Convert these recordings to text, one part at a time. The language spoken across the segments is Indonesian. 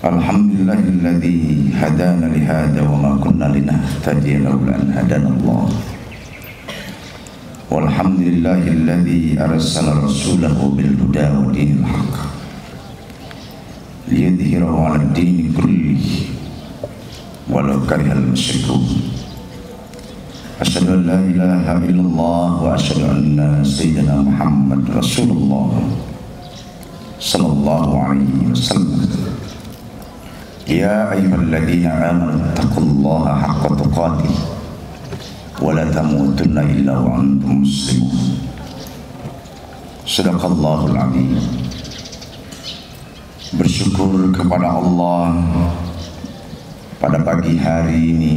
Alhamdulillahilladzi hadana lihada wa ma kunna linahtadiya laula an hadana Allah. Walhamdulillahilladzi arsala rasulahu bil huda wa dinil haqq liyudhhirahu 'ala ad-dini kullihi walau karihal musyrikun. Asyhadu an la ilaha illallah wa asyhadu anna sayyidina Muhammad Rasulullah sallallahu alaihi wasallam. Ya ayyuhalladzina amanu taqullaha haqqa tuqatih wa la tamutunna illa wa antum muslimun. Shadaqallahul azim. Bersyukur kepada Allah pada pagi hari ini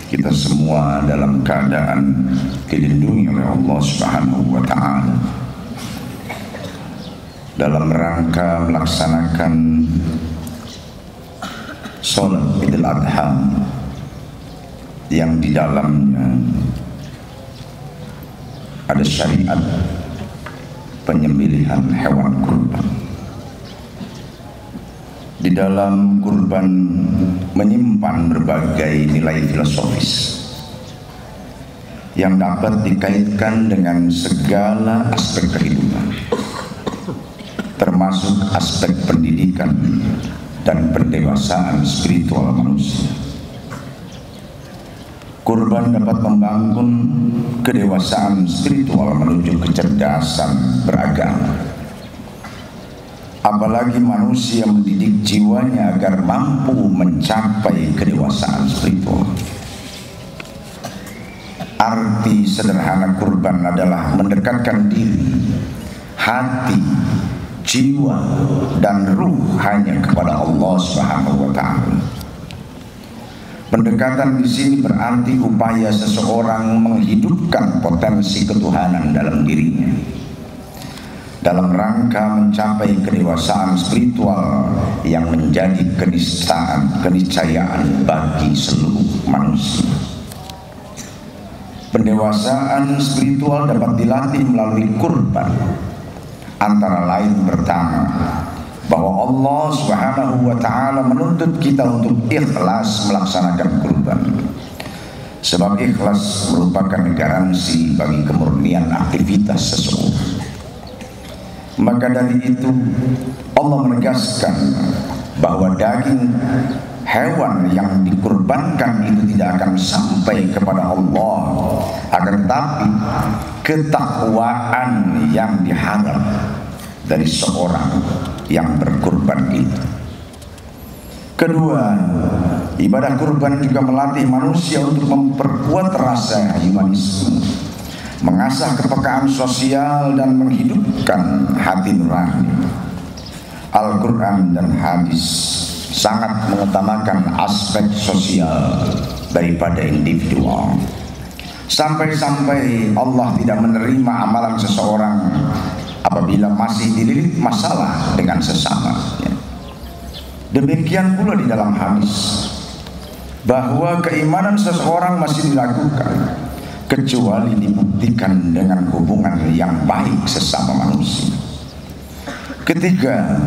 kita semua dalam keadaan dilindungi oleh Allah Subhanahu wa taala dalam rangka melaksanakan Salat Idul Adha yang di dalamnya ada syariat penyembelihan hewan kurban. Di dalam kurban menyimpan berbagai nilai filosofis yang dapat dikaitkan dengan segala aspek kehidupan, termasuk aspek pendidikan dan pendewasaan spiritual manusia. Kurban dapat membangun kedewasaan spiritual menuju kecerdasan beragama. Apalagi manusia mendidik jiwanya agar mampu mencapai kedewasaan spiritual. Arti sederhana kurban adalah mendekatkan diri, hati, jiwa dan ruh hanya kepada Allah Subhanahu wa taala. Pendekatan di sini berarti upaya seseorang menghidupkan potensi ketuhanan dalam dirinya dalam rangka mencapai kedewasaan spiritual yang menjadi keniscayaan bagi seluruh manusia. Pendewasaan spiritual dapat dilatih melalui kurban. Antara lain pertama, bahwa Allah Subhanahu wa taala menuntut kita untuk ikhlas melaksanakan kurban. Sebab ikhlas merupakan garansi bagi kemurnian aktivitas seseorang. Maka dari itu Allah menegaskan bahwa daging hewan yang dikurbankan itu tidak akan sampai kepada Allah, akan tetapi ketakwaan yang diharap dari seorang yang berkurban itu. Kedua, ibadah kurban juga melatih manusia untuk memperkuat rasa humanisme, mengasah kepekaan sosial dan menghidupkan hati nurani. Al-Quran dan hadis sangat mengutamakan aspek sosial daripada individual. Sampai-sampai Allah tidak menerima amalan seseorang apabila masih dililit masalah dengan sesamanya. Demikian pula di dalam hadis bahwa keimanan seseorang masih dilakukan kecuali dibuktikan dengan hubungan yang baik sesama manusia. Ketiga,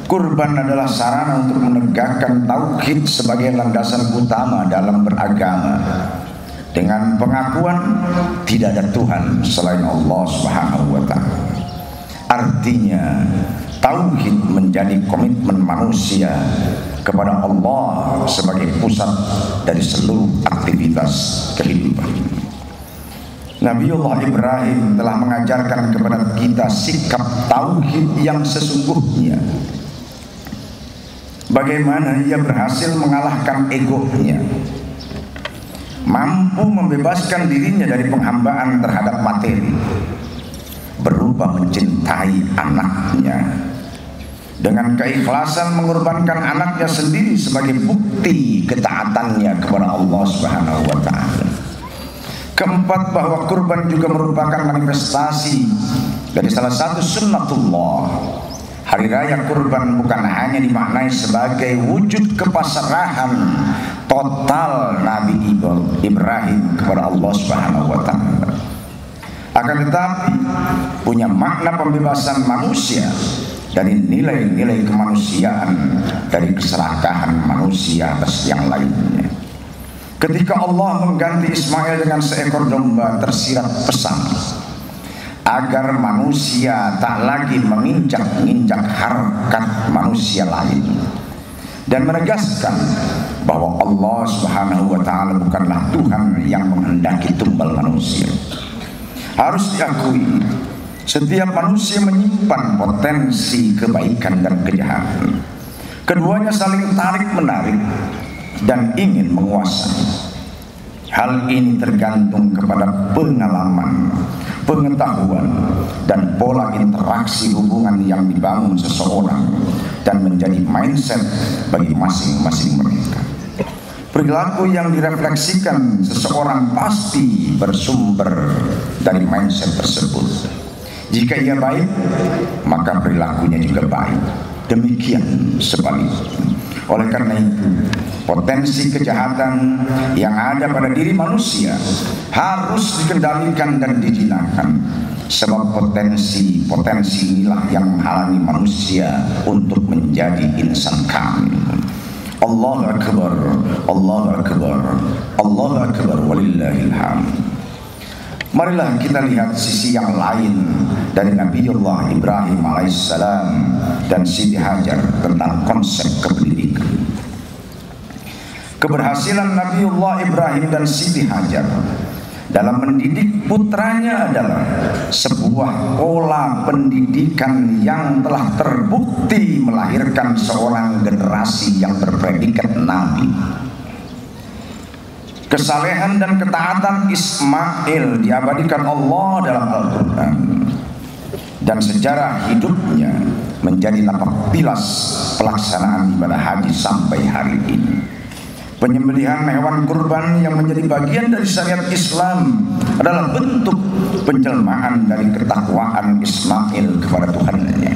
kurban adalah sarana untuk menegakkan tauhid sebagai landasan utama dalam beragama, dengan pengakuan tidak ada Tuhan selain Allah Subhanahu wa taala. Artinya, tauhid menjadi komitmen manusia kepada Allah sebagai pusat dari seluruh aktivitas kehidupan. Nabiullah Ibrahim telah mengajarkan kepada kita sikap tauhid yang sesungguhnya. Bagaimana ia berhasil mengalahkan egonya, mampu membebaskan dirinya dari penghambaan terhadap materi, berupa mencintai anaknya, dengan keikhlasan mengorbankan anaknya sendiri sebagai bukti ketaatannya kepada Allah Subhanahu wa taala. Keempat, bahwa kurban juga merupakan manifestasi dari salah satu sunnatullah. Hari raya kurban bukan hanya dimaknai sebagai wujud kepasrahan total Nabi Ibrahim kepada Allah Subhanahu wa taala, akan tetapi punya makna pembebasan manusia dari nilai-nilai kemanusiaan, dari keserakahan manusia atas yang lainnya. Ketika Allah mengganti Ismail dengan seekor domba, tersirat pesan agar manusia tak lagi menginjak-injak harkat manusia lain, dan menegaskan bahwa Allah Subhanahu wa Ta'ala bukanlah Tuhan yang menghendaki tumbal manusia. Harus diakui, setiap manusia menyimpan potensi kebaikan dan kejahatan. Keduanya saling tarik-menarik dan ingin menguasai. Hal ini tergantung kepada pengalaman, pengetahuan, dan pola interaksi hubungan yang dibangun seseorang dan menjadi mindset bagi masing-masing mereka. Perilaku yang direfleksikan seseorang pasti bersumber dari mindset tersebut. Jika ia baik, maka perilakunya juga baik. Demikian sebaliknya. Oleh karena itu, potensi kejahatan yang ada pada diri manusia harus dikendalikan dan dijinakkan, sebab potensi inilah yang menghalangi manusia untuk menjadi insan kamil. Allahu Akbar, Allahu Akbar, Allahu Akbar, walillahil hamd. Marilah kita lihat sisi yang lain dari Nabiullah Ibrahim alaihissalam dan Siti Hajar tentang konsep kependidikan. Keberhasilan Nabiullah Ibrahim dan Siti Hajar dalam mendidik putranya adalah sebuah pola pendidikan yang telah terbukti melahirkan seorang generasi yang berpredikat nabi. Kesalehan dan ketaatan Ismail diabadikan Allah dalam Al-Quran, dan sejarah hidupnya menjadi lapak pilas pelaksanaan ibadah haji sampai hari ini. Penyembelihan hewan kurban yang menjadi bagian dari syariat Islam adalah bentuk penjelmaan dari ketakwaan Ismail kepada Tuhannya.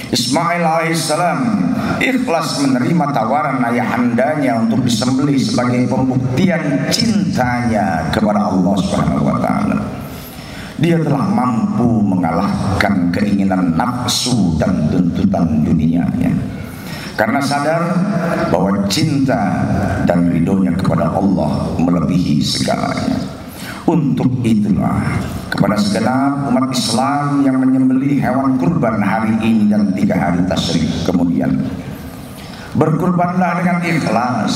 Ismail alaihissalam ikhlas menerima tawaran ayahandanya untuk disembelih sebagai pembuktian cintanya kepada Allah Subhanahu wa Ta'ala. Dia telah mampu mengalahkan keinginan nafsu dan tuntutan dunianya, karena sadar bahwa cinta dan ridhonya kepada Allah melebihi segalanya. Untuk itulah kepada segenap umat Islam yang menyembelih hewan kurban hari ini dan 3 hari tasyrik kemudian, berkurbanlah dengan ikhlas,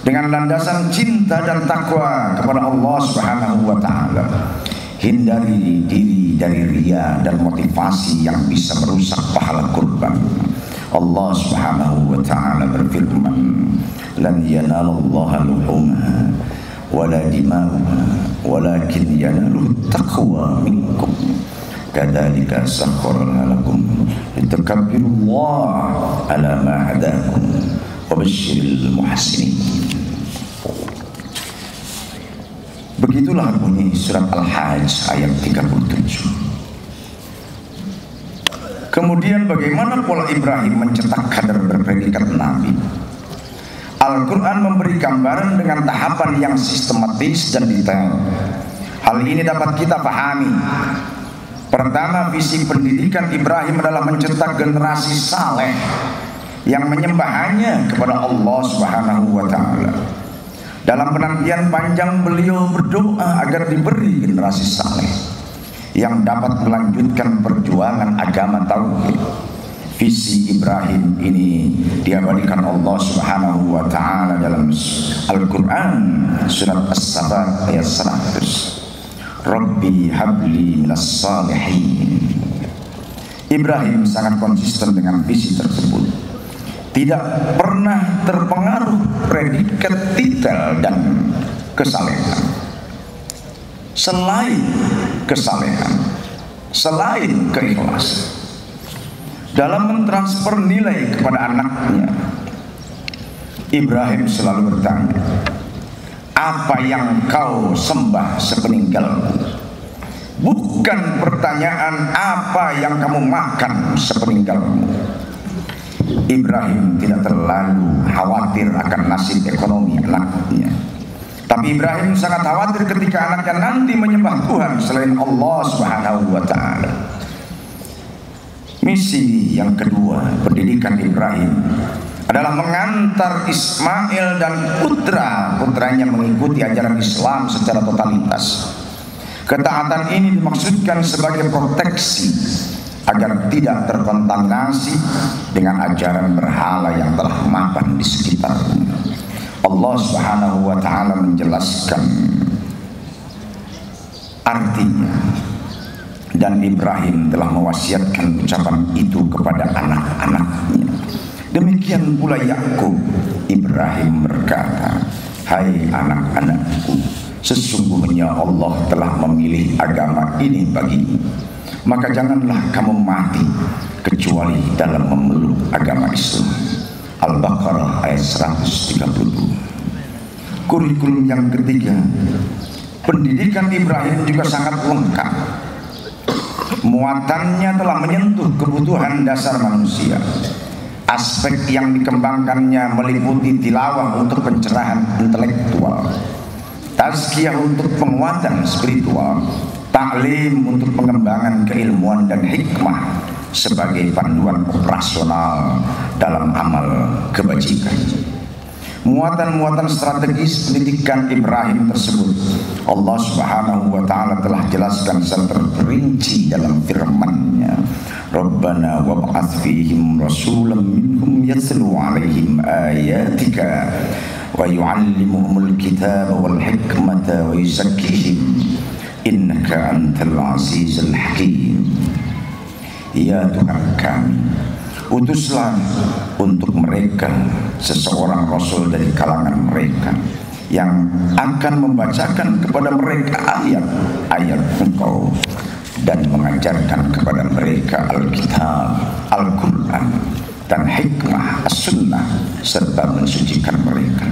dengan landasan cinta dan takwa kepada Allah Subhanahu wa Ta'ala. Hindari diri dari riya dan motivasi yang bisa merusak pahala kurban. Allah Subhanahu wa Ta'ala berfirman, lan yanalallaha luhumha wala dima'uha walakin yanaluhu taqwa minkum kadzalika sakhkharaha lakum litakabbirullaha ala ma hadakum wa basyiril muhsinin. Begitulah bunyi surat Al-Hajj ayat 37. Kemudian bagaimana pola Ibrahim mencetak kader berpredikat nabi? Al-Quran memberi gambaran dengan tahapan yang sistematis dan detail. Hal ini dapat kita pahami. Pertama, visi pendidikan Ibrahim adalah mencetak generasi saleh yang menyembah hanya kepada Allah Subhanahu wa Ta'ala. Dalam penantian panjang, beliau berdoa agar diberi generasi saleh yang dapat melanjutkan perjuangan agama tauhid. Visi Ibrahim ini diabadikan Allah Subhanahu wa Ta'ala dalam Al-Quran surat As-Sabat ayat 100. Rabbi habli minas salihin. Ibrahim sangat konsisten dengan visi tersebut, tidak pernah terpengaruh predikat titel dan kesalehan. Selain kesalehan, selain keikhlasan, dalam mentransfer nilai kepada anaknya, Ibrahim selalu bertanya, apa yang kau sembah sepeninggalku? Bukan pertanyaan apa yang kamu makan sepeninggalmu. Ibrahim tidak terlalu khawatir akan nasib ekonomi anaknya, tapi Ibrahim sangat khawatir ketika anaknya nanti menyembah Tuhan selain Allah Subhanahu wa Ta'ala. Misi yang kedua pendidikan Ibrahim adalah mengantar Ismail dan putranya mengikuti ajaran Islam secara totalitas. Ketaatan ini dimaksudkan sebagai proteksi agar tidak terkontaminasi dengan ajaran berhala yang telah mapan di sekitarnya. Allah Subhanahu wa taala menjelaskan artinya, dan Ibrahim telah mewasiatkan ucapan itu kepada anak-anaknya. Demikian pula Yakub. Ibrahim berkata, "Hai anak-anakku, sesungguhnya Allah telah memilih agama ini bagimu, maka janganlah kamu mati kecuali dalam memeluk agama Islam." Al-Baqarah ayat 132. Kurikulum yang ketiga, pendidikan Ibrahim juga sangat lengkap. Muatannya telah menyentuh kebutuhan dasar manusia. Aspek yang dikembangkannya meliputi tilawah untuk pencerahan intelektual, tazkiyah untuk penguatan spiritual, taklim untuk pengembangan keilmuan dan hikmah sebagai panduan operasional dalam amal kebajikan. Muatan-muatan strategis pendidikan Ibrahim tersebut Allah Subhanahu wa taala telah jelaskan secara terperinci dalam firman-Nya, "Rabbana wab'ats fihim rasulan minhum yatlu 'alaihim ayatika wa yu'allimuhumul kitaba wal hikmata wa yuzakkihim innaka antal azizul hakim." Ya Tuhan kami, utuslah untuk mereka seseorang rasul dari kalangan mereka yang akan membacakan kepada mereka ayat-ayat Engkau dan mengajarkan kepada mereka Alkitab, Al-Quran dan hikmah As-Sunnah serta mensucikan mereka.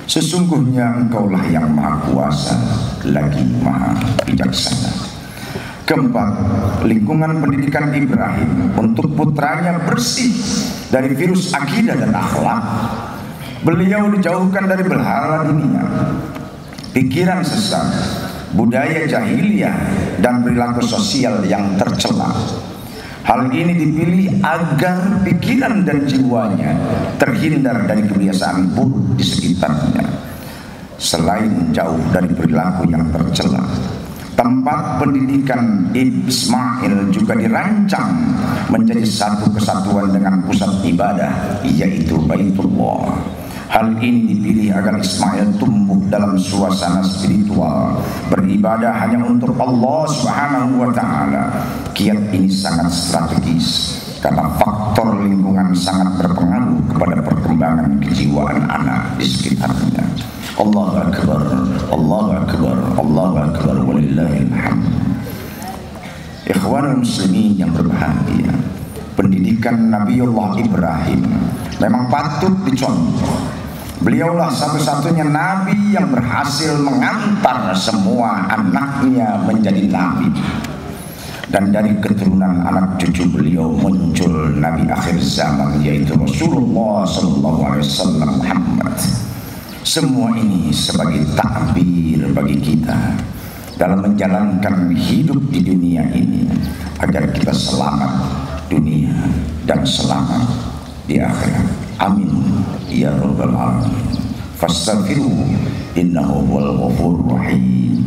Sesungguhnya Engkaulah yang Maha Kuasa lagi Maha Bijaksana. Keempat, lingkungan pendidikan Ibrahim untuk putranya bersih dari virus akidah dan akhlak. Beliau dijauhkan dari berhala dunia, pikiran sesat, budaya jahiliyah dan perilaku sosial yang tercela. Hal ini dipilih agar pikiran dan jiwanya terhindar dari kebiasaan buruk di sekitarnya. Selain jauh dari perilaku yang tercela, tempat pendidikan Ismail juga dirancang menjadi satu kesatuan dengan pusat ibadah, yaitu Baitullah. Hal ini dipilih agar Ismail tumbuh dalam suasana spiritual, beribadah hanya untuk Allah Subhanahu wa taala. Kiat ini sangat strategis karena faktor lingkungan sangat berpengaruh kepada perkembangan kejiwaan anak di sekitarnya. Allahu Akbar, Allahu Akbar, Allahu Akbar, walillahil hamd. Ikhwanul muslimin yang berbahagia, pendidikan Nabiullah Ibrahim memang patut dicontoh. Beliaulah satu-satunya nabi yang berhasil mengantar semua anaknya menjadi nabi. Dan dari keturunan anak cucu beliau muncul nabi akhir zaman, yaitu Rasulullah SAW Muhammad. Semua ini sebagai takbir bagi kita dalam menjalankan hidup di dunia ini agar kita selamat dunia dan selamat di akhirat. Amin ya rabbal alamin. Fastaghfiru innahu huwal ghafurur rahim.